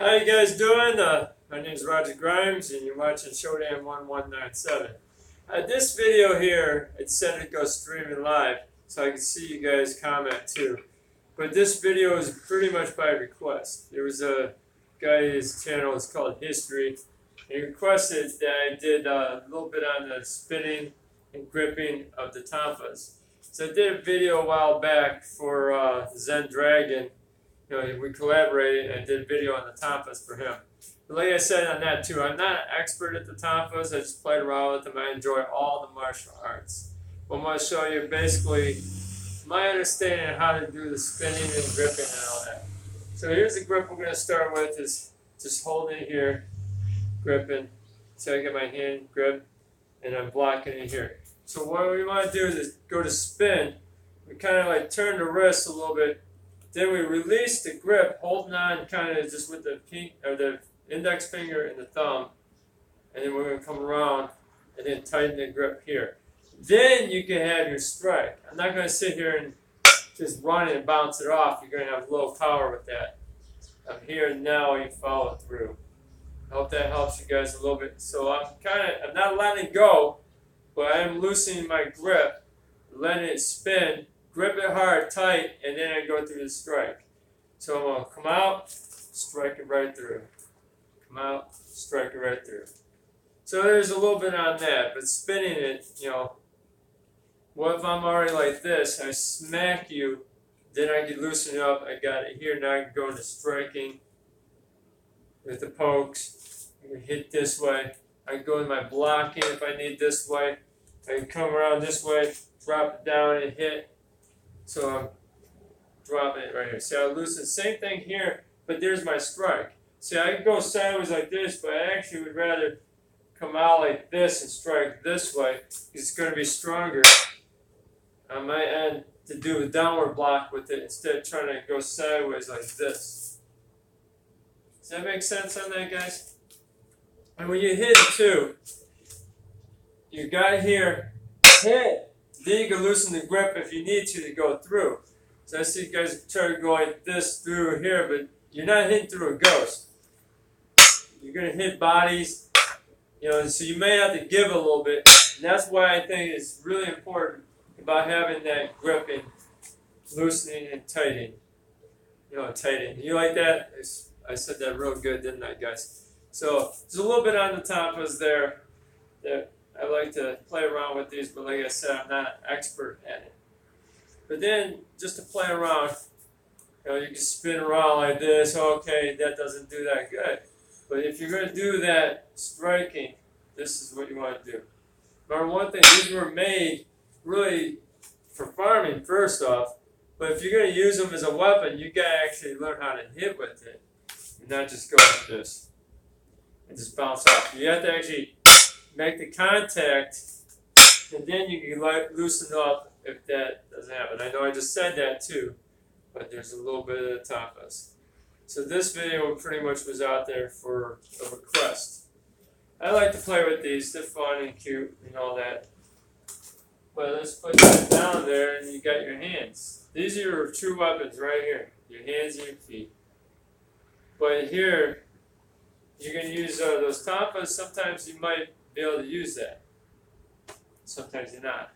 How you guys doing? My name is Roger Grimes, and you're watching Showdown 1197. This video here, it's set to go streaming live, so I can see you guys comment too. But this video is pretty much by request. There was a guy, his channel is called History. He requested that I did a little bit on the spinning and gripping of the Tonfas. So I did a video a while back for Zen Dragon. You know, we collaborated and did a video on the Tonfas for him. But like I said on that too, I'm not an expert at the Tonfas. I just played around with them. I enjoy all the martial arts. But I'm going to show you basically my understanding of how to do the spinning and gripping and all that. So here's the grip we're going to start with, is just holding it here, gripping. So I get my hand grip and I'm blocking it here. So what we want to do is go to spin. We kind of like turn the wrist a little bit. Then we release the grip, holding on kind of just with the the index finger and the thumb. And then we're going to come around and then tighten the grip here. Then you can have your strike. I'm not going to sit here and just run it and bounce it off. You're going to have low power with that. I'm here now, you follow through. I hope that helps you guys a little bit. So I'm not letting go, but I am loosening my grip, letting it spin. Grip it hard, tight, and then I go through the strike. So I'm going to come out, strike it right through. Come out, strike it right through. So there's a little bit on that, but spinning it, you know, what if I'm already like this, I smack you, then I can loosen it up, I got it here, now I can go into striking with the pokes. I can hit this way. I can go in my blocking if I need this way. I can come around this way, drop it down and hit. So I'm dropping it right here. See, I loosen. Same thing here, but there's my strike. See, I can go sideways like this, but I actually would rather come out like this and strike this way. It's going to be stronger on my end to do a downward block with it instead of trying to go sideways like this. Does that make sense on that, guys? And when you hit it too, you got here, hit. Then you can loosen the grip if you need to go through. So I see you guys try to go like this through here, but you're not hitting through a ghost. You're going to hit bodies, you know, so you may have to give a little bit. And that's why I think it's really important about having that gripping, loosening and tightening. You know, tightening. You like that? I said that real good, didn't I, guys? So there's a little bit on the Tonfas there that I like to play around with these, but like I said, I'm not an expert at it. But then, just to play around, you know, you can spin around like this. Okay, that doesn't do that good. But if you're going to do that striking, this is what you want to do. Remember one thing, these were made really for farming first off, but if you're going to use them as a weapon, you got to actually learn how to hit with it, and not just go like this and just bounce off. You have to actually make the contact, and then you can loosen up if that doesn't happen. I know I just said that too, but there's a little bit of the Tonfas. So this video pretty much was out there for a request. I like to play with these. They're fun and cute and all that. But let's put that down there, and you got your hands. These are your true weapons right here. Your hands and your feet. But here, you're going to use those Tonfas. Sometimes you might be able to use that. Sometimes you're not.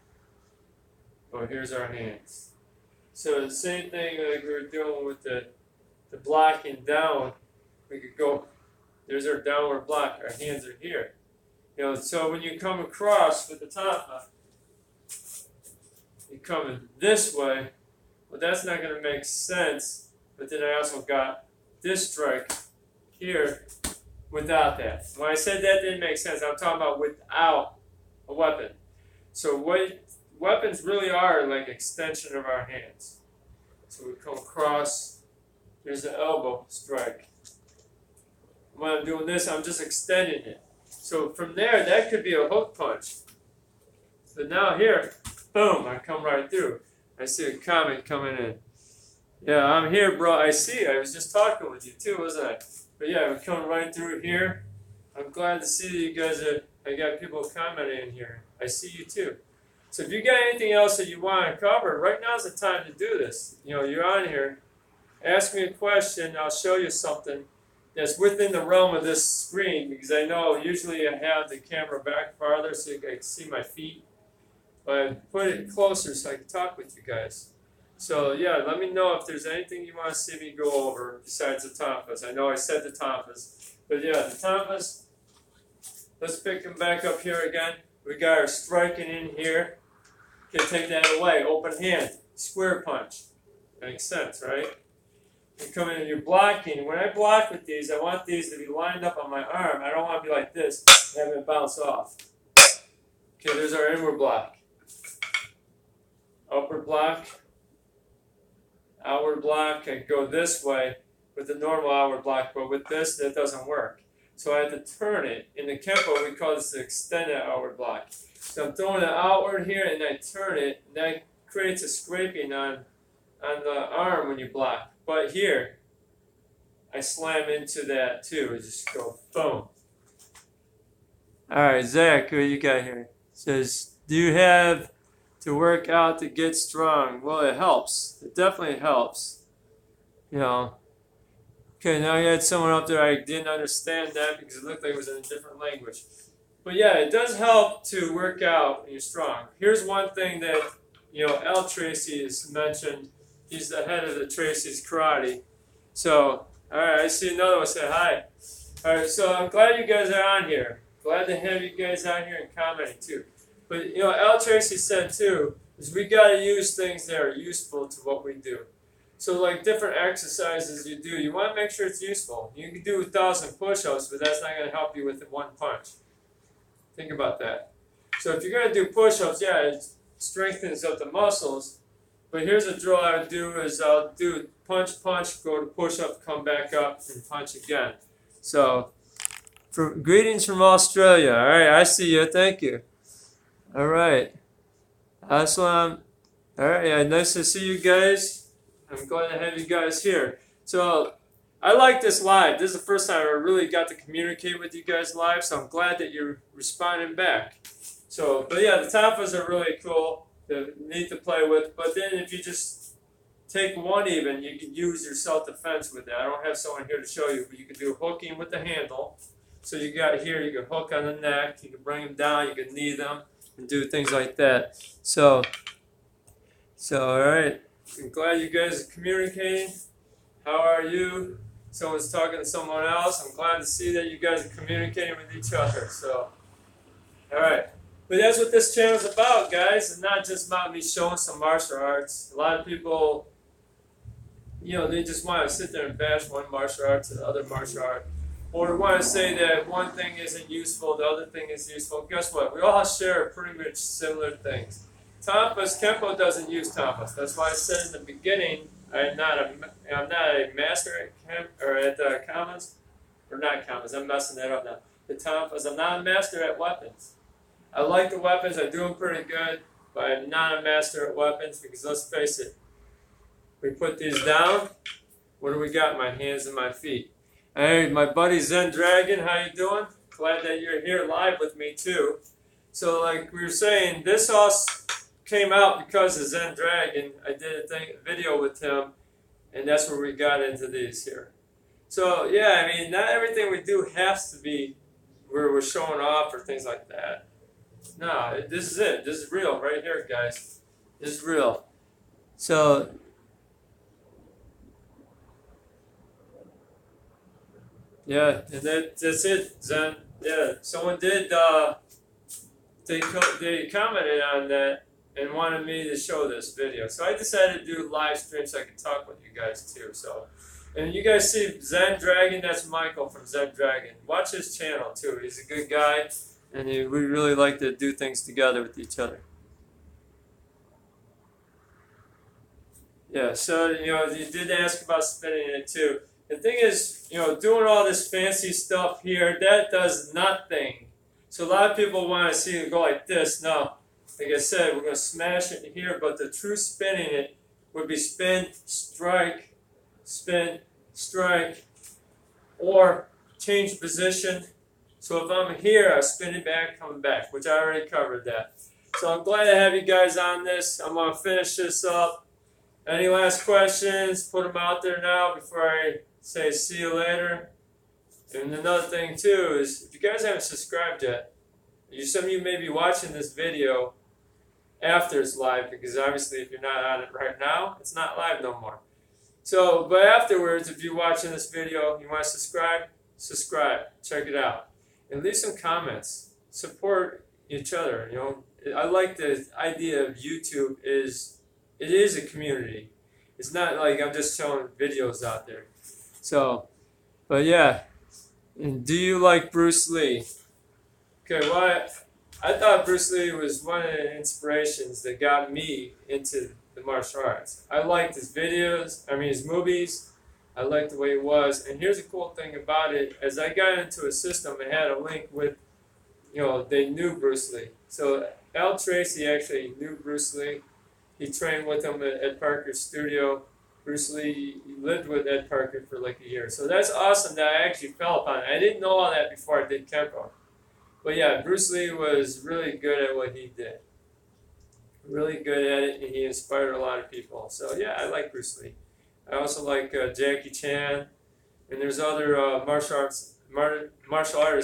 But here's our hands. So the same thing like we were doing with the blocking down. We could go, there's our downward block. Our hands are here. You know, so when you come across with the Tonfa, you're coming this way. Well, that's not going to make sense. But then I also got this strike here without that. When I said that didn't make sense, I'm talking about without a weapon. So what weapons really are like extension of our hands. So we come across, there's the elbow strike. When I'm doing this, I'm just extending it. So from there, that could be a hook punch. So now here, boom, I come right through. I see a comment coming in. Yeah, I'm here, bro. I see. I was just talking with you too, wasn't I? But yeah, we're coming right through here. I'm glad to see that you guys I got people commenting in here. I see you too. So if you got anything else that you want to cover, right now is the time to do this. You know, you're on here. Ask me a question. I'll show you something. that's within the realm of this screen, because I know usually I have the camera back farther so you can see my feet. But I put it closer so I can talk with you guys. So yeah, let me know if there's anything you want to see me go over besides the Tonfas. I know I said the Tonfas, but yeah, the Tonfas, let's pick them back up here again. We got our striking in here. Okay, take that away. Open hand, square punch. Makes sense, right? You come in and you're blocking. When I block with these, I want these to be lined up on my arm. I don't want to be like this and have it bounce off. Okay, there's our inward block. Upper block. Outward block. I go this way with the normal outward block, but with this, that doesn't work. So I have to turn it. In the Kempo, we call this the extended outward block. So I'm throwing it outward here, and I turn it, and that creates a scraping on the arm when you block. But here, I slam into that too. I just go boom. Alright, Zach, what you got here? It says, do you have to work out to get strong? Well, it helps. It definitely helps. You know. Okay, now you had someone up there, I didn't understand that because it looked like it was in a different language. But yeah, it does help to work out when you're strong. Here's one thing that, Al Tracy has mentioned. He's the head of the Tracy's Karate. So, alright, I see another one say hi. Alright, so I'm glad you guys are on here. Glad to have you guys on here and commenting too. But, Al Tracy said too, is we got to use things that are useful to what we do. So like different exercises you do, you want to make sure it's useful. You can do 1,000 push-ups, but that's not going to help you with one punch. Think about that. So if you're going to do push-ups, yeah, it strengthens up the muscles. But here's a drill I would do is I'll do punch, punch, go to push-up, come back up, and punch again. So, greetings from Australia. All right, I see you. Thank you. All right. Aslam. All right, yeah, nice to see you guys. I'm glad to have you guys here. So, I like this live. This is the first time I really got to communicate with you guys live, so I'm glad that you're responding back. So, but yeah, the Tonfas are really cool. They're neat to play with. But then if you just take one even, you can use your self-defense with that. I don't have someone here to show you, but you can do hooking with the handle. So you got here, you can hook on the neck, you can bring them down, you can knee them, and do things like that. So all right. I'm glad you guys are communicating. How are you? Someone's talking to someone else. I'm glad to see that you guys are communicating with each other. So, all right. But that's what this channel is about, guys. It's not just about me showing some martial arts. A lot of people, they just want to sit there and bash one martial art to the other martial art. Or want to say that one thing isn't useful, the other thing is useful. Guess what? We all share pretty much similar things. Tonfas, Kempo doesn't use Tonfas. That's why I said in the beginning, I'm not a master at commas, or not commas. I'm messing that up now. The Tonfas, I'm not a master at weapons. I like the weapons. I do them pretty good, but I'm not a master at weapons because let's face it, we put these down. What do we got? My hands and my feet. Hey, my buddy Zen Dragon, how you doing? Glad that you're here live with me too. So, like we were saying, this all came out because of Zen Dragon. I did a video with him, and that's where we got into these here. So, yeah, I mean, not everything we do has to be where we're showing off or things like that. No, this is it. This is real right here, guys. This is real. So, yeah, and that's it, Zen. Yeah, someone did, they commented on that and wanted me to show this video. So I decided to do a live stream so I could talk with you guys too. So, and you guys see Zen Dragon, that's Michael from Zen Dragon. Watch his channel too. He's a good guy, and we really like to do things together with each other. Yeah, so, you did ask about spinning it too. The thing is, doing all this fancy stuff here, that does nothing. So a lot of people want to see it go like this. No, like I said, we're going to smash it here, but the true spinning it would be spin, strike, or change position. So if I'm here, I spin it back, coming back, which I already covered that. So I'm glad to have you guys on this. I'm going to finish this up. Any last questions? Put them out there now before I say see you later. And another thing too is, if you guys haven't subscribed yet, some of you may be watching this video after it's live, because obviously if you're not on it right now, it's not live no more. So, but afterwards, if you're watching this video, you want to subscribe, check it out, and leave some comments. Support each other. You know, I like the idea of YouTube it is a community. It's not like I'm just showing videos out there. So, but yeah, and do you like Bruce Lee? Okay, well, I thought Bruce Lee was one of the inspirations that got me into the martial arts. I liked his videos, his movies. I liked the way he was. And here's the cool thing about it. As I got into a system, it had a link with, they knew Bruce Lee. So Al Tracy actually knew Bruce Lee. He trained with him at Ed Parker's studio. Bruce Lee lived with Ed Parker for like a year. So that's awesome that I actually fell upon it. I didn't know all that before I did Kempo. But yeah, Bruce Lee was really good at what he did. Really good at it, and he inspired a lot of people. So yeah, I like Bruce Lee. I also like Jackie Chan, and there's other martial artists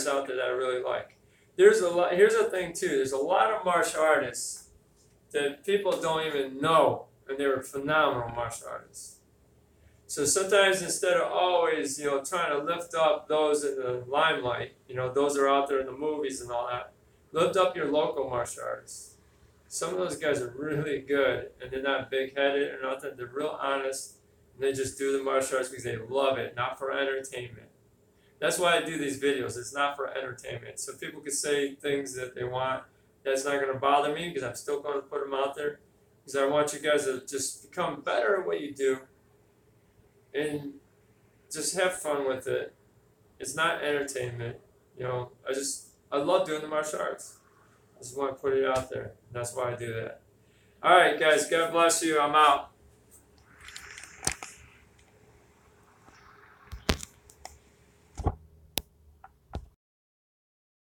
out there that I really like. There's a lot. Here's the thing too. There's a lot of martial artists that people don't even know, and they were phenomenal martial artists. So sometimes instead of always, trying to lift up those in the limelight, those are out there in the movies and all that, lift up your local martial artists. Some of those guys are really good, and they're not big-headed or nothing. They're real honest, and they just do the martial arts because they love it, not for entertainment. That's why I do these videos. It's not for entertainment. So people can say things that they want. That's not going to bother me, because I'm still going to put them out there, because I want you guys to just become better at what you do and just have fun with it. It's not entertainment. I love doing the martial arts. I just want to put it out there. That's why I do that. All right, guys. God bless you. I'm out.